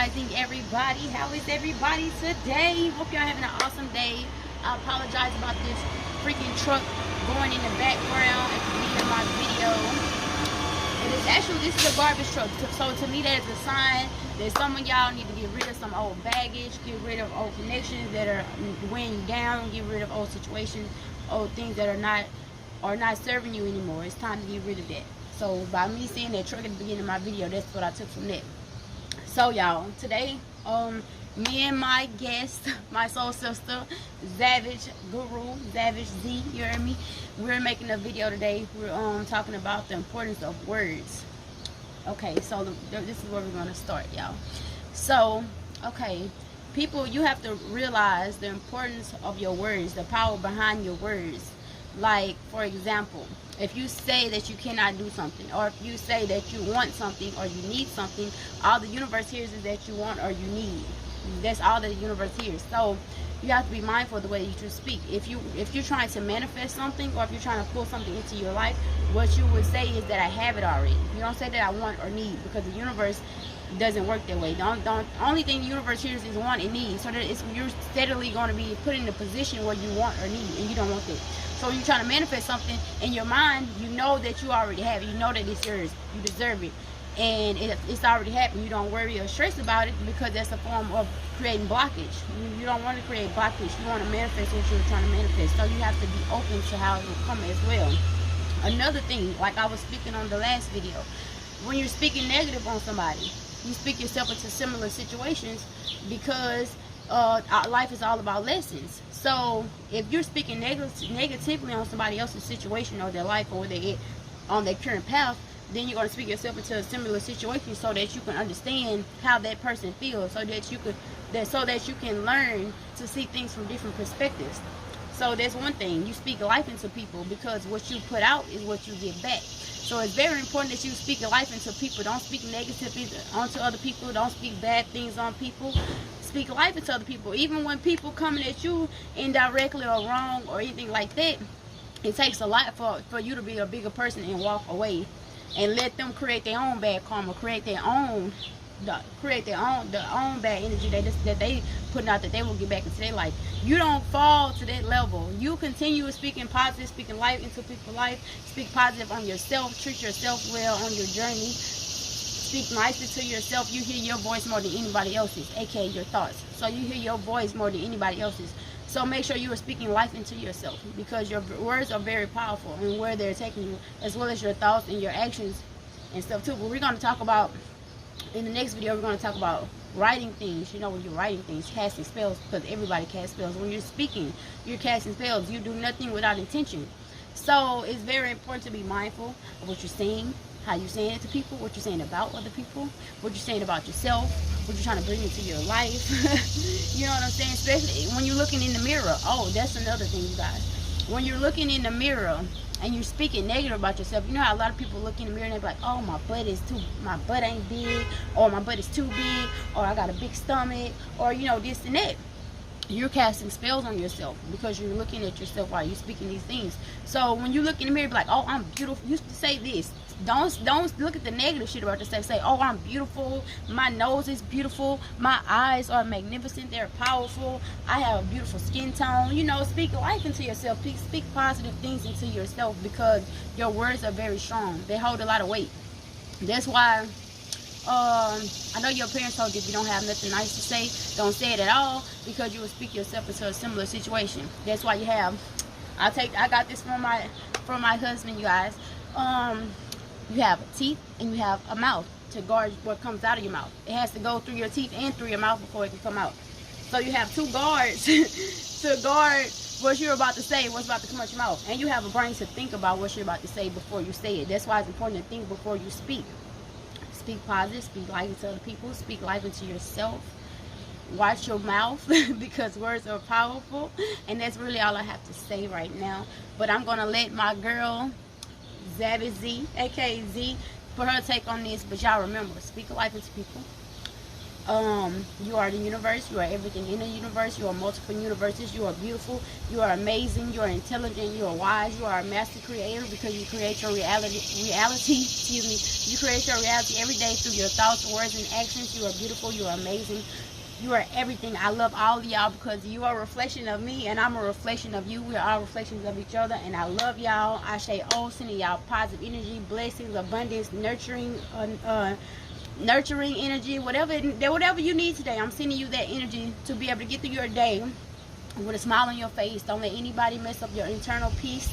rising, everybody. How is everybody today? Hope y'all having an awesome day. I apologize about this freaking truck going in the background at the beginning of my video. It is actually, this is a garbage truck, so to me that is a sign that some of y'all need to get rid of some old baggage, get rid of old connections that are weighing you down, get rid of old situations, old things that are not serving you anymore. It's time to get rid of that. So by me seeing that truck at the beginning of my video, that's what I took from that. So y'all, today, me and my guest, my soul sister, Zavage Guru, Zavage Z, you heard me? We're making a video today. We're talking about the importance of words. Okay, so this is where we're gonna start, y'all. So, okay, people, you have to realize the importance of your words, the power behind your words. Like, for example, if you say that you cannot do something, or if you say that you want something or you need something, all the universe hears is that you want or you need. That's all that the universe hears. So you have to be mindful of the way that you speak. If you're trying to manifest something, or if you're trying to pull something into your life, what you would say is that I have it already. You don't say that I want or need, because the universe doesn't work that way. Don't only thing the universe hears is want and need. So that you're steadily going to be put in a position where you want or need, and you don't want that. So you're trying to manifest something in your mind, you know that you already have it. You know that it's yours. You deserve it. And it's already happened. You don't worry or stress about it, because that's a form of creating blockage. You don't want to create blockage. You want to manifest what you're trying to manifest. So you have to be open to how it will come as well. Another thing, like I was speaking on the last video, when you're speaking negative on somebody, you speak yourself into similar situations, because life is all about lessons. So if you're speaking negatively on somebody else's situation or their life, or they're on their current path, then you're going to speak yourself into a similar situation, so that you can understand how that person feels, so that you can learn to see things from different perspectives. So that's one thing. You speak life into people, because what you put out is what you get back. So it's very important that you speak life into people. Don't speak negatively onto other people. Don't speak bad things on people. Speak life into other people. Even when people coming at you indirectly or wrong or anything like that, it takes a lot for you to be a bigger person and walk away and let them create their own bad karma, create their own bad energy that they putting out, that they will get back into their life. You don't fall to that level. You continue speaking positive, speaking life into people's life. Speak positive on yourself. Treat yourself well on your journey. Speak nicely to yourself. You hear your voice more than anybody else's, aka your thoughts. So you hear your voice more than anybody else's. So make sure you are speaking life into yourself, because your words are very powerful and where they're taking you, as well as your thoughts and your actions and stuff too. But we're going to talk about, in the next video, we're going to talk about writing things. You know, when you're writing things, casting spells, because everybody casts spells. When you're speaking, you're casting spells. You do nothing without intention. So it's very important to be mindful of what you're saying, how you're saying it to people, what you're saying about other people, what you're saying about yourself, what you're trying to bring into your life. You know what I'm saying? Especially when you're looking in the mirror. Oh, that's another thing, you guys. When you're looking in the mirror and you're speaking negative about yourself, you know how a lot of people look in the mirror and they're like, oh, my butt ain't big, or my butt is too big, or I got a big stomach, or, you know, this and that. You're casting spells on yourself, because you're looking at yourself while you're speaking these things. So when you look in the mirror, be like, oh, I'm beautiful. You say this. Don't look at the negative shit about yourself. Say, oh, I'm beautiful. My nose is beautiful. My eyes are magnificent. They're powerful. I have a beautiful skin tone. You know, speak life into yourself. Speak positive things into yourself, because your words are very strong. They hold a lot of weight. That's why I know your parents told you, if you don't have nothing nice to say, don't say it at all, because you will speak yourself into a similar situation. That's why you have, I got this from my husband, you guys. You have teeth and you have a mouth to guard what comes out of your mouth. It has to go through your teeth and through your mouth before it can come out. So you have two guards to guard what you're about to say, what's about to come out your mouth. And you have a brain to think about what you're about to say before you say it. That's why it's important to think before you speak. Speak positive, speak life into other people, speak life into yourself. Watch your mouth, because words are powerful. And that's really all I have to say right now. But I'm going to let my girl, Zavage Z, aka Z, for her take on this. But y'all remember, speak life into people. You are the universe. You are everything in the universe. You are multiple universes. You are beautiful. You are amazing. You are intelligent. You are wise. You are a master creator because you create your reality. Excuse me. You create your reality every day through your thoughts, words, and actions. You are beautiful. You are amazing. You are everything. I love all of y'all because you are a reflection of me and I'm a reflection of you. We are all reflections of each other, and I love y'all. I say, sending y'all positive energy, blessings, abundance, nurturing energy, whatever you need today. I'm sending you that energy to be able to get through your day with a smile on your face. Don't let anybody mess up your internal peace,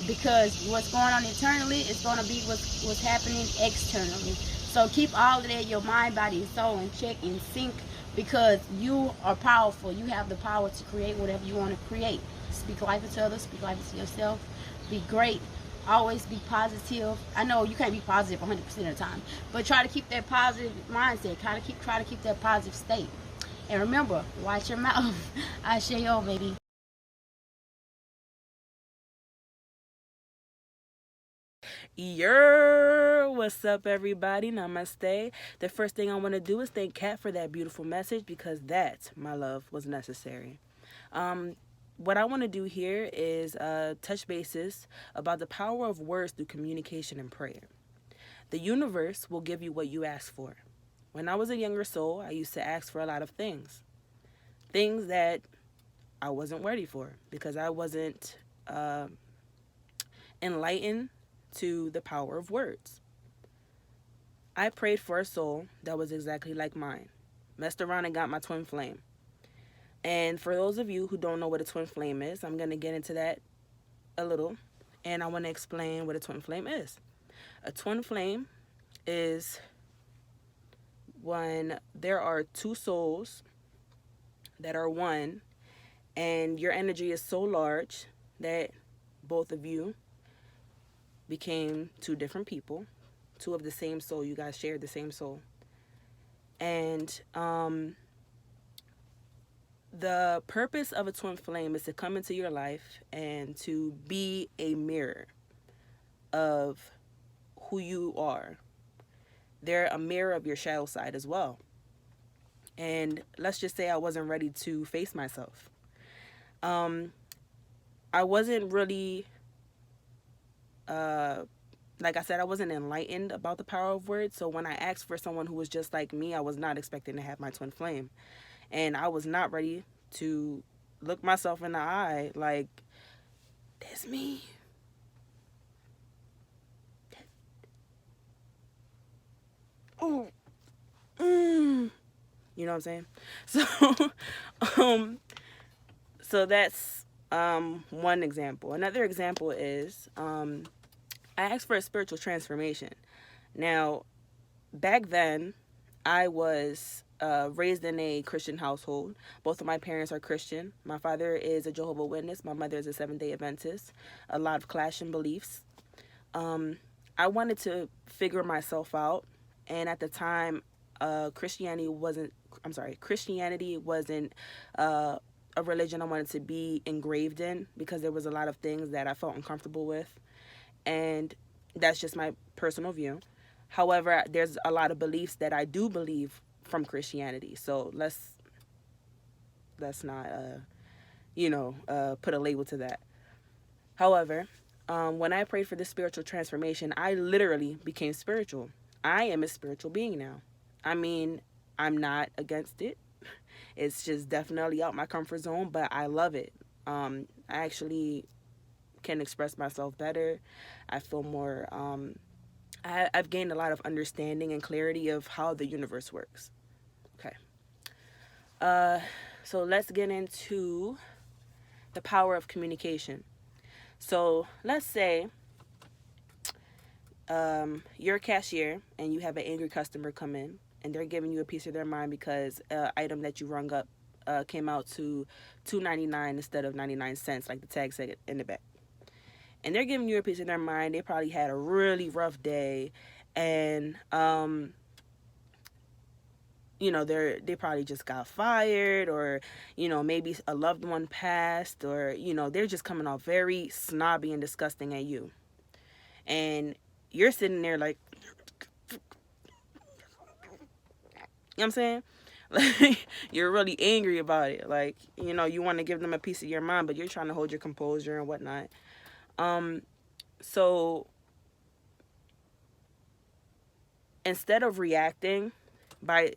because what's going on internally is going to be what's happening externally. So keep all of that, your mind, body, and soul, in check, in sync, because you are powerful. You have the power to create whatever you want to create. Speak life into others, speak life into yourself. Be great. Always be positive. I know you can't be positive 100% of the time, but try to keep that positive mindset. Try to keep that positive state. And remember, watch your mouth. I share your baby. What's up, everybody? Namaste. The first thing I want to do is thank Kat for that beautiful message, because that, my love, was necessary. What I want to do here is touch bases about the power of words through communication and prayer. The universe will give you what you ask for. When I was a younger soul, I used to ask for a lot of things that I wasn't ready for, because I wasn't enlightened to the power of words. I prayed for a soul that was exactly like mine. Messed around and got my twin flame. And for those of you who don't know what a twin flame is, I'm going to get into that a little. And I want to explain what a twin flame is. A twin flame is when there are two souls that are one, and your energy is so large that both of you became two different people, two of the same soul. You guys shared the same soul. And the purpose of a twin flame is to come into your life and to be a mirror of who you are. They're a mirror of your shadow side as well. And let's just say I wasn't ready to face myself. I wasn't really, like I said, I wasn't enlightened about the power of words. So when I asked for someone who was just like me, I was not expecting to have my twin flame. And I was not ready to look myself in the eye like, that's me. Oh, you know what I'm saying? So, so that's one example. Another example is I asked for a spiritual transformation. Now, back then, I was raised in a Christian household. Both of my parents are Christian. My father is a Jehovah's Witness. My mother is a Seventh-day Adventist. A lot of clashing beliefs. I wanted to figure myself out, and at the time, Christianity wasn't a religion I wanted to be engraved in, because there was a lot of things that I felt uncomfortable with, and that's just my personal view. However, there's a lot of beliefs that I do believe from Christianity, so let's not put a label to that. However, when I prayed for this spiritual transformation, I literally became spiritual. I am a spiritual being now. I mean, I'm not against it. It's just definitely out my comfort zone, but I love it. I actually can express myself better. I feel more, I've gained a lot of understanding and clarity of how the universe works. Okay. So let's get into the power of communication. So let's say you're a cashier and you have an angry customer come in, and they're giving you a piece of their mind because an item that you rung up came out to $2.99 instead of 99 cents, like the tag said in the back. And they're giving you a piece of their mind. They probably had a really rough day, and they probably just got fired, or maybe a loved one passed, or they're just coming off very snobby and disgusting at you, and you're sitting there like, you know what I'm saying? Like, you're really angry about it. Like, you want to give them a piece of your mind, but you're trying to hold your composure and whatnot. So instead of reacting by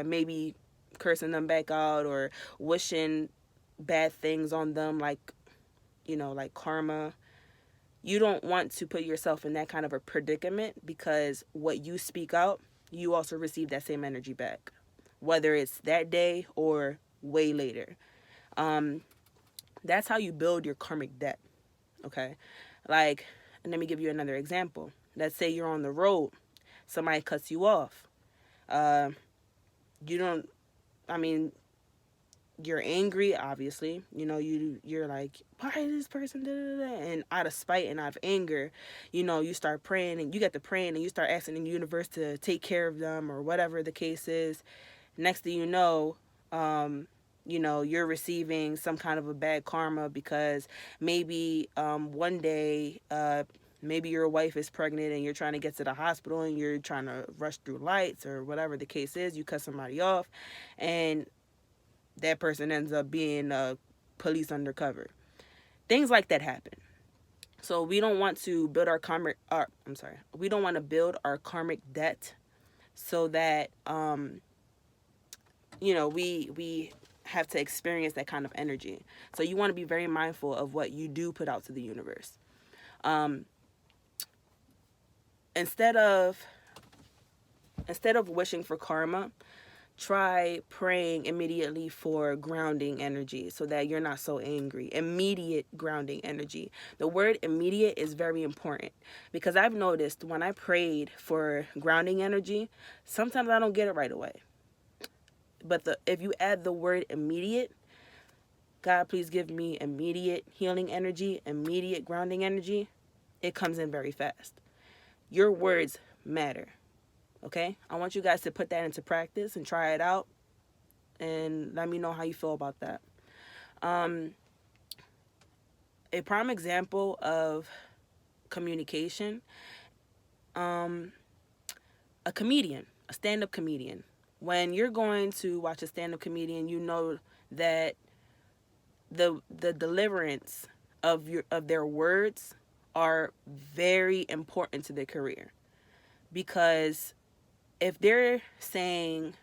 maybe cursing them back out or wishing bad things on them, like karma, you don't want to put yourself in that kind of a predicament, because what you speak out, you also receive that same energy back, whether it's that day or way later. That's how you build your karmic debt. Okay, like, let me give you another example. Let's say you're on the road, somebody cuts you off. You don't, I mean, you're angry, obviously. You're like, why is this person da, da, da? And out of spite and out of anger, you start praying, and you get to praying, and you start asking the universe to take care of them, or whatever the case is. Next thing you're receiving some kind of a bad karma, because maybe one day, maybe your wife is pregnant and you're trying to get to the hospital and you're trying to rush through lights, or whatever the case is. You cut somebody off, and that person ends up being a police undercover. Things like that happen. So we don't want to build our karmic. We don't want to build our karmic debt, so that we have to experience that kind of energy. So you want to be very mindful of what you do put out to the universe. Instead of wishing for karma, try praying immediately for grounding energy, so that you're not so angry. Immediate grounding energy. The word immediate is very important, because I've noticed when I prayed for grounding energy, sometimes I don't get it right away. But if you add the word immediate, God, please give me immediate healing energy, immediate grounding energy, it comes in very fast. Your words matter. Okay? I want you guys to put that into practice and try it out, and let me know how you feel about that. A prime example of communication, a comedian, a stand-up comedian. When you're going to watch a stand-up comedian, you know that the deliverance of their words are very important to their career, because if they're saying,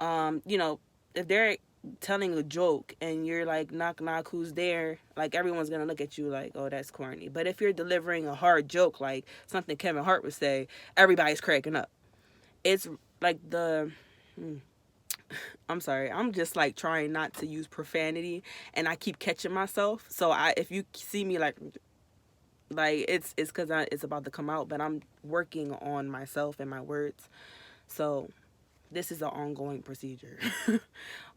if they're telling a joke and you're like, knock knock, who's there, like, everyone's gonna look at you like, oh, that's corny. But if you're delivering a hard joke, like something Kevin Hart would say, everybody's cracking up. It's like I'm sorry, I'm just like trying not to use profanity, and I keep catching myself. So if you see me like it's because it's about to come out, but I'm working on myself and my words. So this is an ongoing procedure.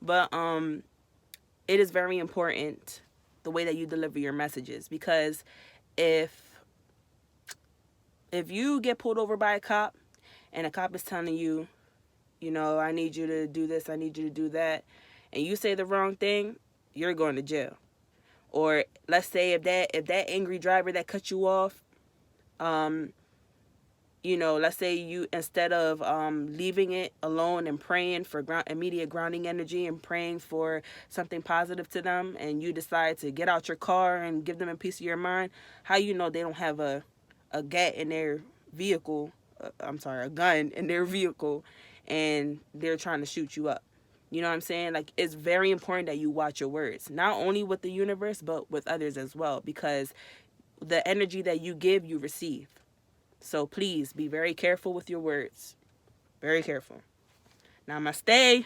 But it is very important the way that you deliver your messages, because if you get pulled over by a cop, and a cop is telling you, I need you to do this, I need you to do that, and you say the wrong thing, you're going to jail. Or let's say if that angry driver that cut you off, let's say you, instead of leaving it alone and praying for immediate grounding energy and praying for something positive to them, and you decide to get out your car and give them a piece of your mind, how they don't have a gat in their vehicle, a gun in their vehicle, and they're trying to shoot you up. You know what I'm saying? Like, it's very important that you watch your words, not only with the universe, but with others as well, because the energy that you give, you receive. So please be very careful with your words. Very careful. Namaste.